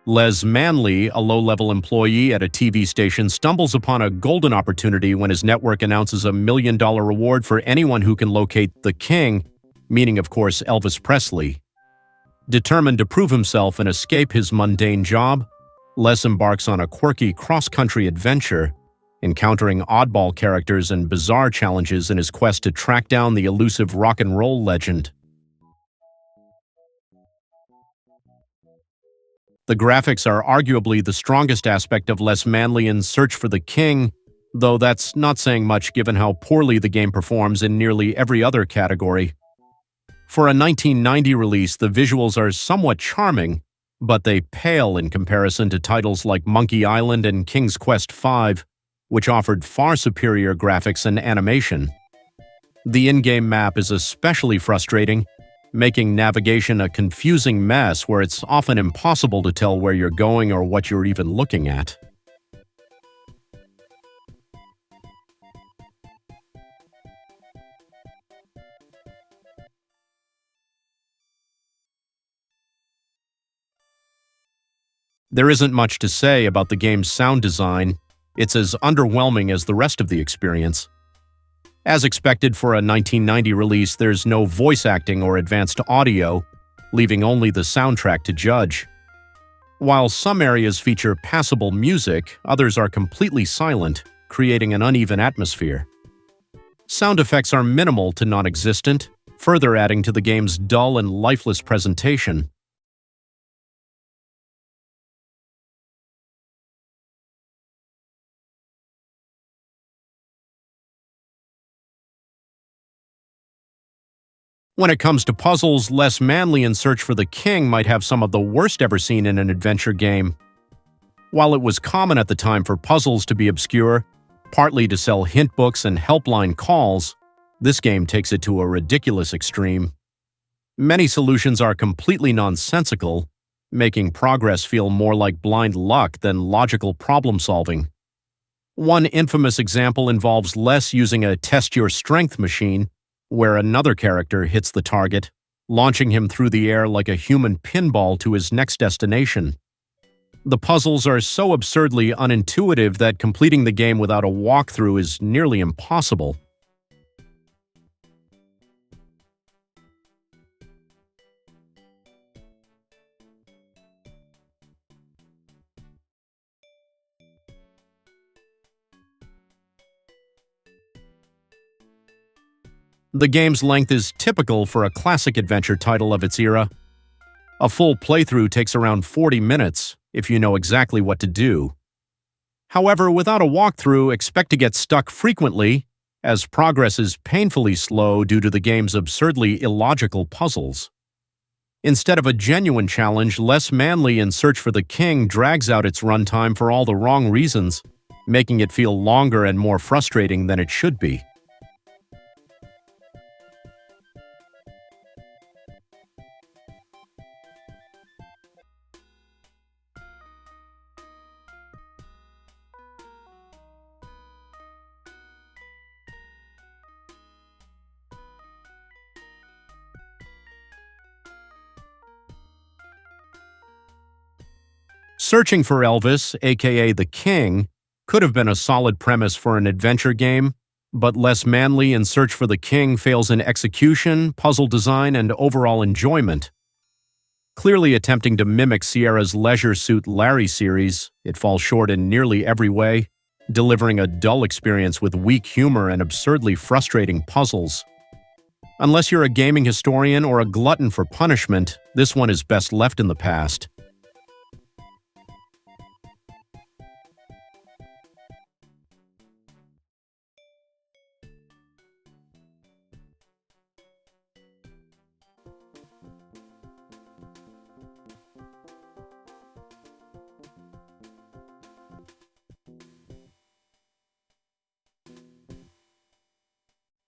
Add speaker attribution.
Speaker 1: Les Manley, a low-level employee at a TV station, stumbles upon a golden opportunity when his network announces a $1 million reward for anyone who can locate the king, meaning, of course, Elvis Presley. Determined to prove himself and escape his mundane job, Les embarks on a quirky cross-country adventure, encountering oddball characters and bizarre challenges in his quest to track down the elusive rock and roll legend. The graphics are arguably the strongest aspect of Les Manley's Search for the King, though that's not saying much given how poorly the game performs in nearly every other category. For a 1990 release, the visuals are somewhat charming, but they pale in comparison to titles like Monkey Island and King's Quest V, which offered far superior graphics and animation. The in-game map is especially frustrating, making navigation a confusing mess where it's often impossible to tell where you're going or what you're even looking at. There isn't much to say about the game's sound design. It's as underwhelming as the rest of the experience. As expected for a 1990 release, there's no voice acting or advanced audio, leaving only the soundtrack to judge. While some areas feature passable music, others are completely silent, creating an uneven atmosphere. Sound effects are minimal to non-existent, further adding to the game's dull and lifeless presentation. When it comes to puzzles, Les Manley's Search for the King might have some of the worst ever seen in an adventure game. While it was common at the time for puzzles to be obscure, partly to sell hint books and helpline calls, this game takes it to a ridiculous extreme. Many solutions are completely nonsensical, making progress feel more like blind luck than logical problem-solving. One infamous example involves Les using a test-your-strength machine, where another character hits the target, launching him through the air like a human pinball to his next destination. The puzzles are so absurdly unintuitive that completing the game without a walkthrough is nearly impossible. The game's length is typical for a classic adventure title of its era. A full playthrough takes around 40 minutes, if you know exactly what to do. However, without a walkthrough, expect to get stuck frequently, as progress is painfully slow due to the game's absurdly illogical puzzles. Instead of a genuine challenge, Les Manley's Search for the King drags out its runtime for all the wrong reasons, making it feel longer and more frustrating than it should be. Searching for Elvis, aka the King, could have been a solid premise for an adventure game, but Les Manley's Search for the King fails in execution, puzzle design, and overall enjoyment. Clearly attempting to mimic Sierra's Leisure Suit Larry series, it falls short in nearly every way, delivering a dull experience with weak humor and absurdly frustrating puzzles. Unless you're a gaming historian or a glutton for punishment, this one is best left in the past.